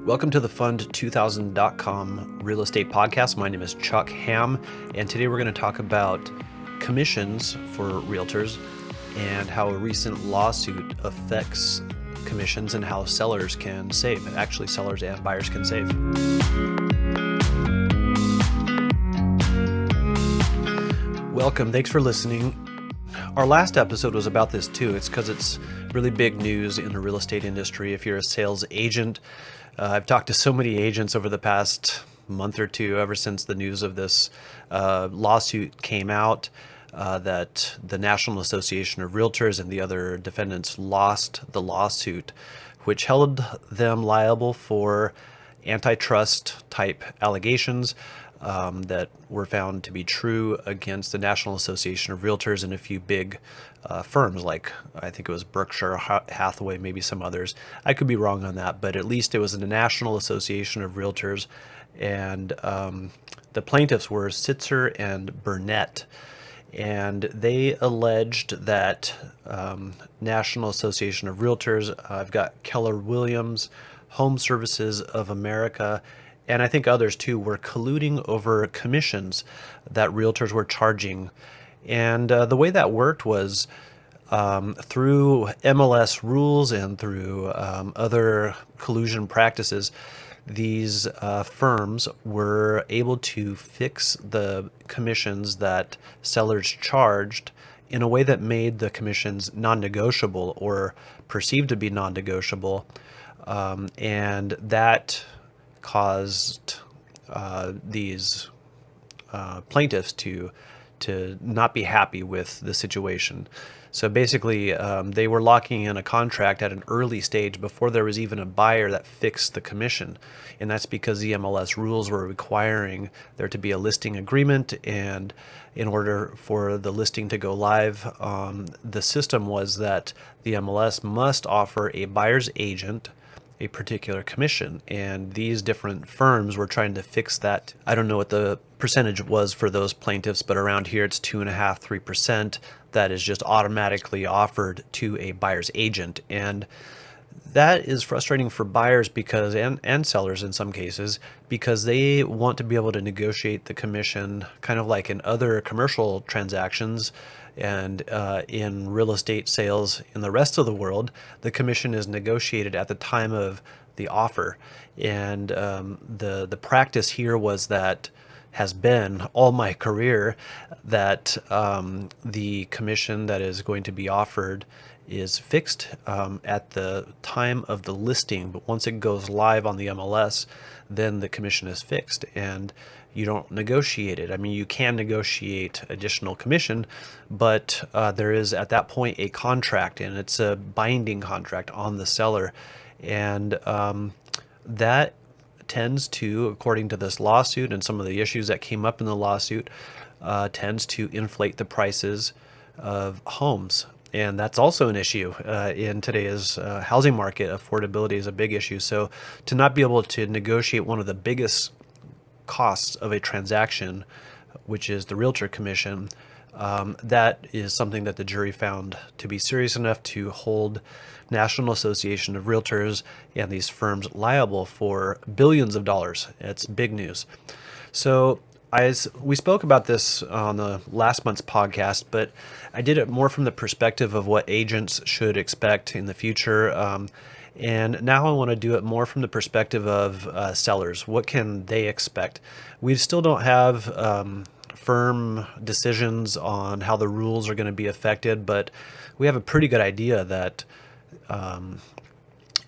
Welcome to the Fund2000.com real estate podcast. My name is Chuck Ham, and today we're going to talk about commissions for realtors and how a recent lawsuit affects commissions and how sellers can save. Actually, sellers and buyers can save. Welcome. Thanks for listening. Our last episode was about this too. It's because it's really big news in the real estate industry. If you're a sales agent, I've talked to so many agents over the past month or two, ever since the news of this lawsuit came out, that the National Association of Realtors and the other defendants lost the lawsuit, which held them liable for antitrust type allegations that were found to be true against the National Association of Realtors and a few big firms, like I think it was Berkshire Hathaway, maybe some others. I could be wrong on that, but at least it was the National Association of Realtors, and the plaintiffs were Sitzer and Burnett. And they alleged that National Association of Realtors, I've got Keller Williams, Home Services of America, and I think others too, were colluding over commissions that realtors were charging. And the way that worked was through MLS rules and through other collusion practices. These firms were able to fix the commissions that sellers charged in a way that made the commissions non-negotiable or perceived to be non-negotiable. And that caused these plaintiffs to not be happy with the situation. So basically, they were locking in a contract at an early stage before there was even a buyer that fixed the commission. And that's because the MLS rules were requiring there to be a listing agreement. And in order for the listing to go live, the system was that the MLS must offer a buyer's agent a particular commission, and these different firms were trying to fix that. I don't know what the percentage was for those plaintiffs, but around here it's 2.5%, 3% that is just automatically offered to a buyer's agent. And that is frustrating for buyers because and sellers in some cases, because they want to be able to negotiate the commission kind of like in other commercial transactions. And in real estate sales in the rest of the world, the commission is negotiated at the time of the offer. And the practice here has been all my career that the commission that is going to be offered is fixed at the time of the listing. But once it goes live on the MLS, then the commission is fixed and you don't negotiate it. I mean, you can negotiate additional commission, but there is at that point a contract, and it's a binding contract on the seller. And that tends to, according to this lawsuit and some of the issues that came up in the lawsuit, tends to inflate the prices of homes. And that's also an issue in today's housing market. Affordability is a big issue. So to not be able to negotiate one of the biggest costs of a transaction, which is the realtor commission, that is something that the jury found to be serious enough to hold National Association of Realtors and these firms liable for billions of dollars. It's big news. So we spoke about this on the last month's podcast, but I did it more from the perspective of what agents should expect in the future. And now I want to do it more from the perspective of sellers. What can they expect? We still don't have firm decisions on how the rules are going to be affected, but we have a pretty good idea that the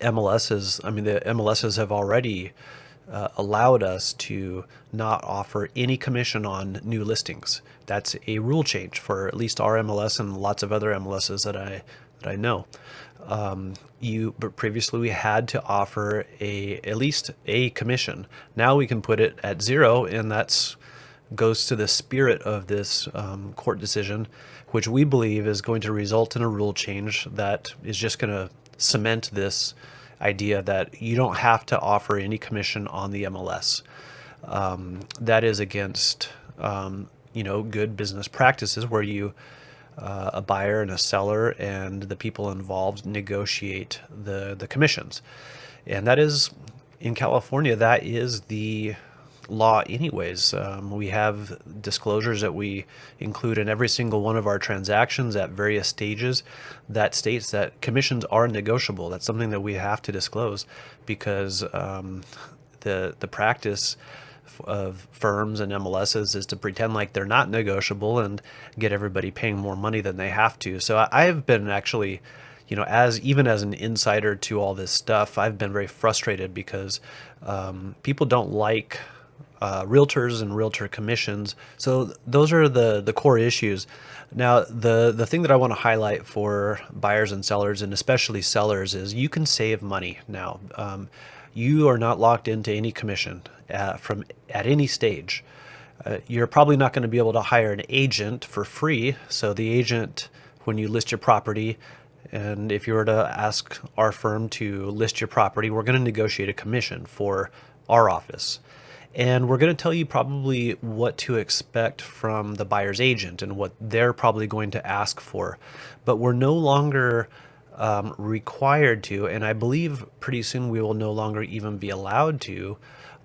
MLSs have already allowed us to not offer any commission on new listings. That's a rule change for at least our MLS and lots of other MLSs that I know. But previously we had to offer at least a commission. Now we can put it at zero, and that's goes to the spirit of this court decision, which we believe is going to result in a rule change that is just going to cement this idea that you don't have to offer any commission on the MLS. That is against good business practices where a buyer and a seller and the people involved negotiate the commissions. And that is in California, that is the law anyways. We have disclosures that we include in every single one of our transactions at various stages that states that commissions are negotiable. That's something that we have to disclose because the practice of firms and MLSs is to pretend like they're not negotiable and get everybody paying more money than they have to. So I've been actually, as even as an insider to all this stuff, I've been very frustrated because people don't like realtors and realtor commissions. So those are the core issues. Now, the thing that I want to highlight for buyers and sellers, and especially sellers, is you can save money now. You are not locked into any commission from at any stage. You're probably not going to be able to hire an agent for free. So the agent, when you list your property, and if you were to ask our firm to list your property, we're going to negotiate a commission for our office. And we're going to tell you probably what to expect from the buyer's agent and what they're probably going to ask for. But we're no longer required to, and I believe pretty soon we will no longer even be allowed to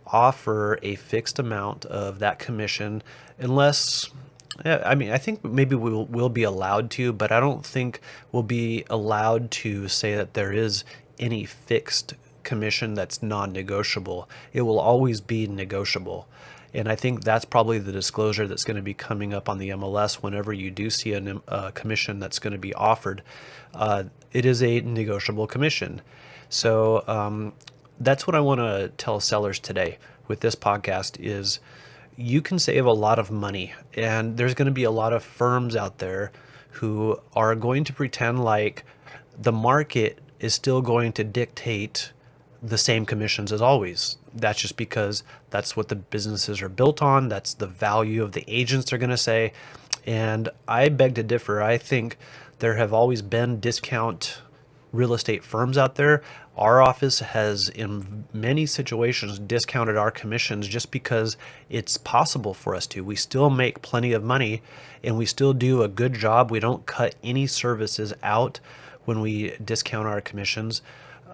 offer a fixed amount of that commission unless, yeah, I mean, I think maybe we'll be allowed to, but I don't think we'll be allowed to say that there is any fixed commission that's non-negotiable. It will always be negotiable. And I think that's probably the disclosure that's going to be coming up on the MLS whenever you do see a commission that's going to be offered. It is a negotiable commission. So that's what I want to tell sellers today with this podcast is you can save a lot of money. And there's going to be a lot of firms out there who are going to pretend like the market is still going to dictate the same commissions as always. That's just because that's what the businesses are built on. That's the value of the agents are going to say. And I beg to differ. I think there have always been discount real estate firms out there. Our office has, in many situations, discounted our commissions just because it's possible for us to. We still make plenty of money and we still do a good job. We don't cut any services out when we discount our commissions.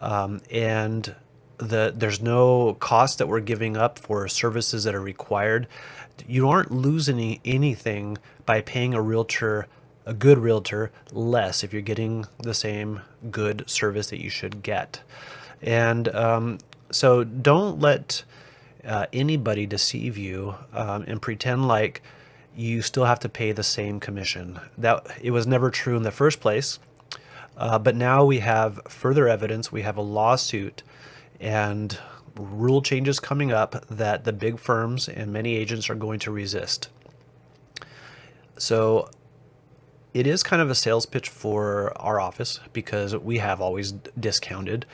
And there's no cost that we're giving up for services that are required. You aren't losing anything by paying a good realtor less if you're getting the same good service that you should get. And so don't let anybody deceive you and pretend like you still have to pay the same commission. That it was never true in the first place. But now we have further evidence. We have a lawsuit and rule changes coming up that the big firms and many agents are going to resist. So it is kind of a sales pitch for our office because we have always discounted.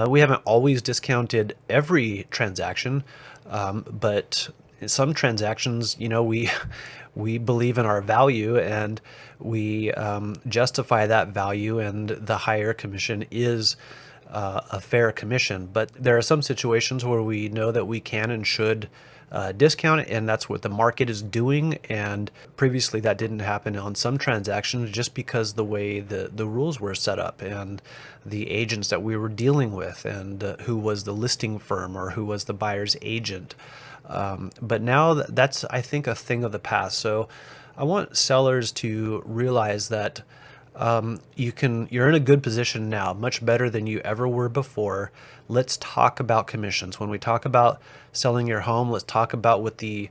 We haven't always discounted every transaction, but some transactions, we believe in our value and we justify that value, and the higher commission is a fair commission. But there are some situations where we know that we can and should discount it, and that's what the market is doing. And previously that didn't happen on some transactions just because the way the rules were set up and the agents that we were dealing with and who was the listing firm or who was the buyer's agent. But now that's, I think, a thing of the past. So I want sellers to realize that you're in a good position now, much better than you ever were before. Let's talk about commissions. When we talk about selling your home, let's talk about what the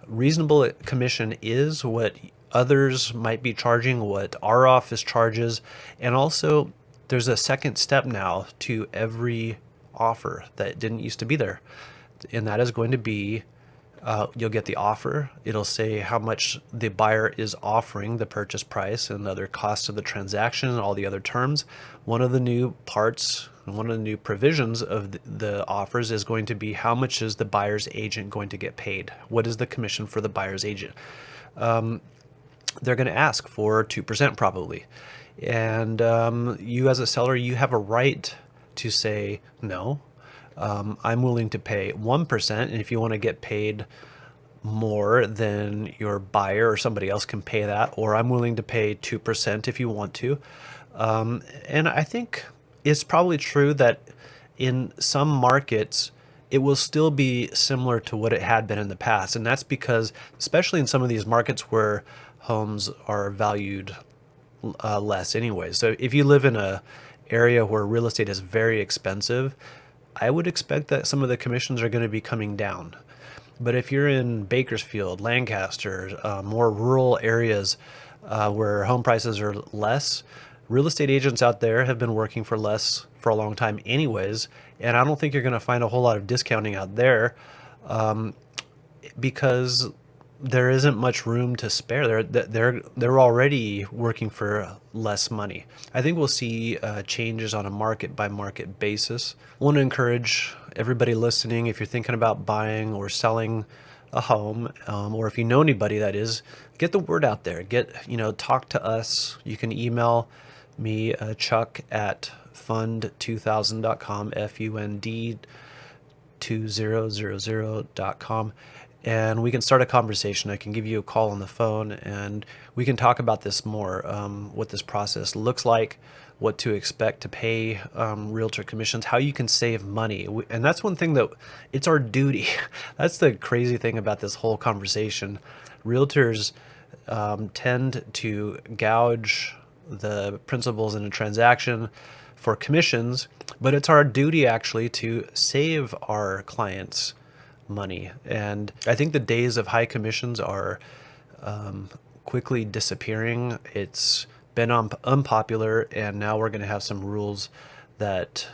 reasonable commission is, what others might be charging, what our office charges. And also there's a second step now to every offer that didn't used to be there. And that is going to be you'll get the offer. It'll say how much the buyer is offering, the purchase price and other costs of the transaction and all the other terms. One of the new parts, one of the new provisions of the offers is going to be how much is the buyer's agent going to get paid? What is the commission for the buyer's agent? They're going to ask for 2% probably. And you as a seller, you have a right to say no. I'm willing to pay 1%, and if you want to get paid more than your buyer or somebody else can pay that, or I'm willing to pay 2% if you want to. And I think it's probably true that in some markets, it will still be similar to what it had been in the past. And that's because, especially in some of these markets where homes are valued less anyway. So if you live in a area where real estate is very expensive, I would expect that some of the commissions are going to be coming down. But if you're in Bakersfield, Lancaster, more rural areas where home prices are less, real estate agents out there have been working for less for a long time anyways. And I don't think you're going to find a whole lot of discounting out there because there isn't much room to spare. They're already working for less money. I think we'll see changes on a market by market basis. I want to encourage everybody listening, if you're thinking about buying or selling a home, or if you know anybody that is, get the word out there. Talk to us. You can email me, Chuck at fund2000.com, FUND2000.com, and we can start a conversation. I can give you a call on the phone and we can talk about this more, what this process looks like, what to expect to pay realtor commissions, how you can save money. And that's one thing that it's our duty. That's the crazy thing about this whole conversation. Realtors tend to gouge the principals in a transaction for commissions, but it's our duty actually to save our clients money. And I think the days of high commissions are quickly disappearing. It's been unpopular, and now we're going to have some rules that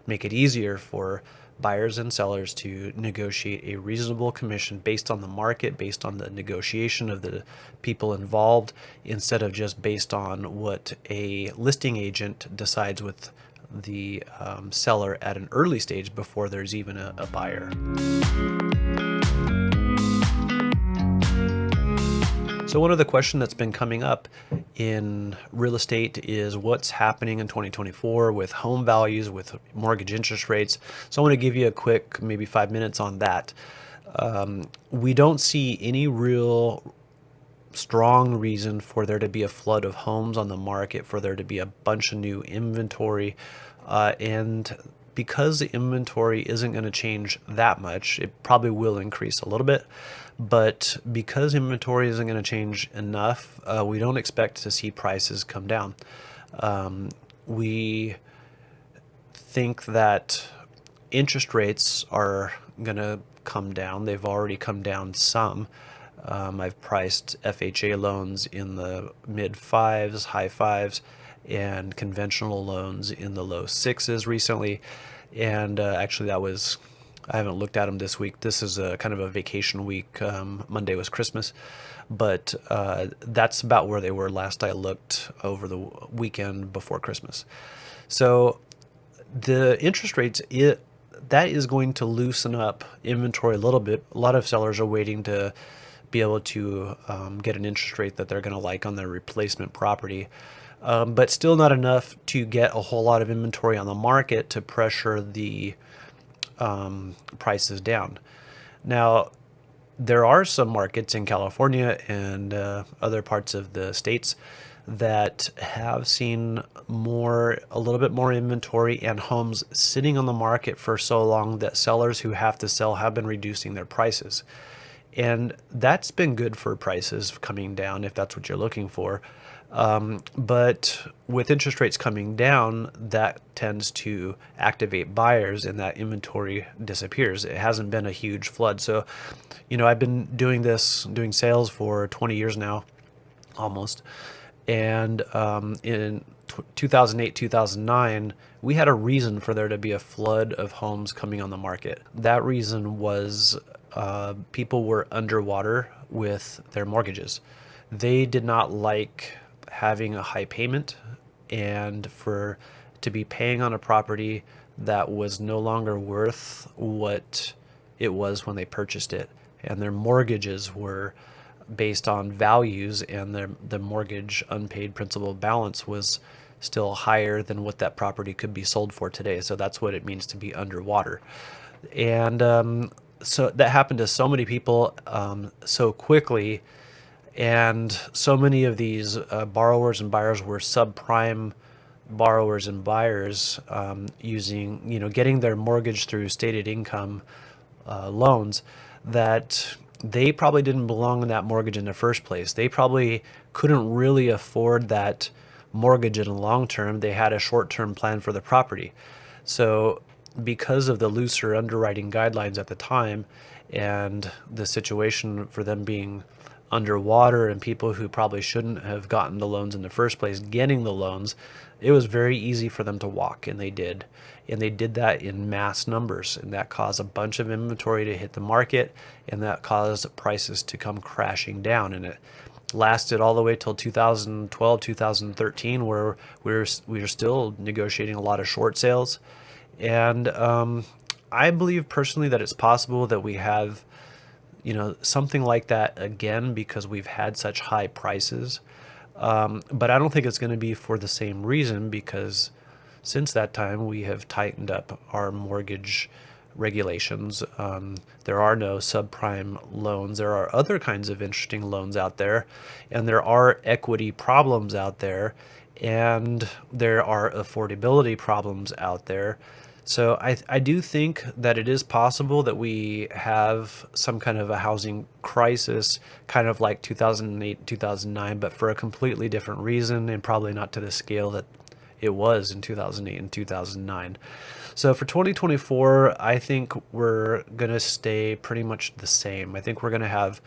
make it easier for buyers and sellers to negotiate a reasonable commission based on the market, based on the negotiation of the people involved, instead of just based on what a listing agent decides with the seller at an early stage before there's even a buyer. So one of the questions that's been coming up in real estate is what's happening in 2024 with home values, with mortgage interest rates. So I want to give you a quick, maybe 5 minutes on that. We don't see any real strong reason for there to be a flood of homes on the market, for there to be a bunch of new inventory. And because the inventory isn't going to change that much, it probably will increase a little bit. But because inventory isn't going to change enough, we don't expect to see prices come down. We think that interest rates are going to come down. They've already come down some. I've priced FHA loans in the mid fives, high fives, and conventional loans in the low sixes recently. And actually I haven't looked at them this week. This is a kind of a vacation week. Monday was Christmas, but that's about where they were last I looked over the weekend before Christmas. So the interest rates, that is going to loosen up inventory a little bit. A lot of sellers are waiting to be able to get an interest rate that they're going to like on their replacement property. But still not enough to get a whole lot of inventory on the market to pressure the prices down. Now, there are some markets in California and other parts of the states that have seen a little bit more inventory and homes sitting on the market for so long that sellers who have to sell have been reducing their prices. And that's been good for prices coming down if that's what you're looking for. But with interest rates coming down, that tends to activate buyers and that inventory disappears. It hasn't been a huge flood. So, I've been doing sales for 20 years now, almost. And in 2008, 2009, we had a reason for there to be a flood of homes coming on the market. That reason was people were underwater with their mortgages. They did not like having a high payment and to be paying on a property that was no longer worth what it was when they purchased it. And their mortgages were based on values, and the mortgage unpaid principal balance was still higher than what that property could be sold for today. So that's what it means to be underwater. And so that happened to so many people so quickly. And so many of these borrowers and buyers were subprime borrowers and buyers using, getting their mortgage through stated income loans, that they probably didn't belong in that mortgage in the first place. They probably couldn't really afford that mortgage in the long term. They had a short-term plan for the property. So because of the looser underwriting guidelines at the time and the situation for them being underwater and people who probably shouldn't have gotten the loans in the first place getting the loans, it was very easy for them to walk, and they did. And they did that in mass numbers, and that caused a bunch of inventory to hit the market, and that caused prices to come crashing down. And it lasted all the way till 2012, 2013, where we were still negotiating a lot of short sales. And I believe personally that it's possible that we have, something like that again, because we've had such high prices. But I don't think it's going to be for the same reason, because since that time we have tightened up our mortgage regulations. There are no subprime loans. There are other kinds of interesting loans out there, and there are equity problems out there, and there are affordability problems out there. So I do think that it is possible that we have some kind of a housing crisis, kind of like 2008, 2009, but for a completely different reason, and probably not to the scale that it was in 2008 and 2009. So for 2024, I think we're going to stay pretty much the same. I think we're going to have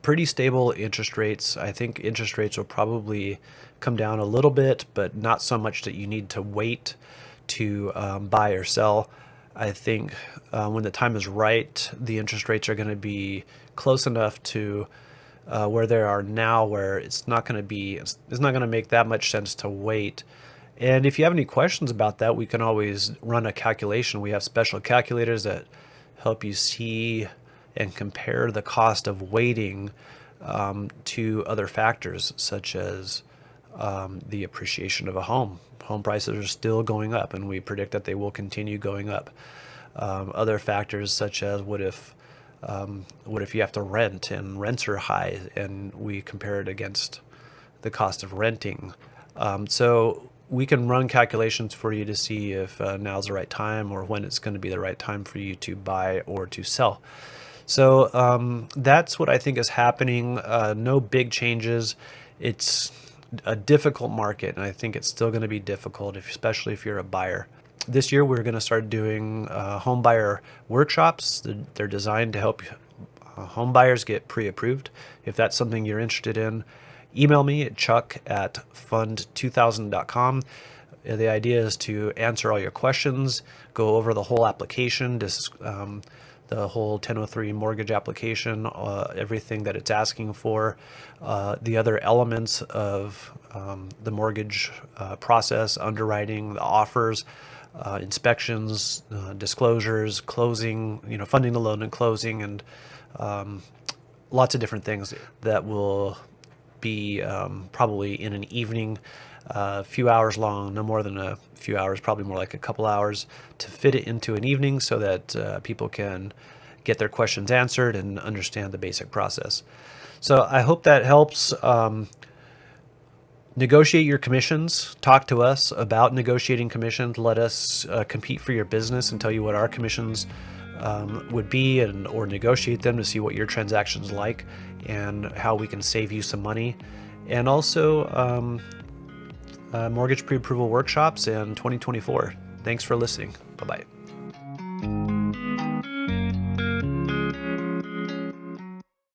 pretty stable interest rates. I think interest rates will probably come down a little bit, but not so much that you need to wait to buy or sell. I think when the time is right, the interest rates are going to be close enough to where they are now, where it's not going to make that much sense to wait. And if you have any questions about that, we can always run a calculation. We have special calculators that help you see and compare the cost of waiting to other factors, such as the appreciation of a home. Home prices are still going up, and we predict that they will continue going up. Other factors, such as what if you have to rent, and rents are high, and we compare it against the cost of renting. So we can run calculations for you to see if now's the right time, or when it's going to be the right time for you to buy or to sell. So that's what I think is happening. No big changes. It's a difficult market, and I think it's still going to be difficult, especially if you're a buyer. This year, we're going to start doing home buyer workshops. They're designed to help home buyers get pre-approved. If that's something you're interested in, email me at chuck@fund2000.com. The idea is to answer all your questions, go over the whole application, the whole 1003 mortgage application, everything that it's asking for, the other elements of the mortgage process, underwriting, the offers, inspections, disclosures, closing, funding the loan and closing, and lots of different things that will be probably in an evening, a few hours long, no more than a few hours, probably more like a couple hours, to fit it into an evening so that people can get their questions answered and understand the basic process. So I hope that helps. Negotiate your commissions. Talk to us about negotiating commissions. Let us compete for your business and tell you what our commissions would be, or negotiate them to see what your transaction's like and how we can save you some money. And also mortgage pre-approval workshops in 2024. Thanks for listening. Bye-bye.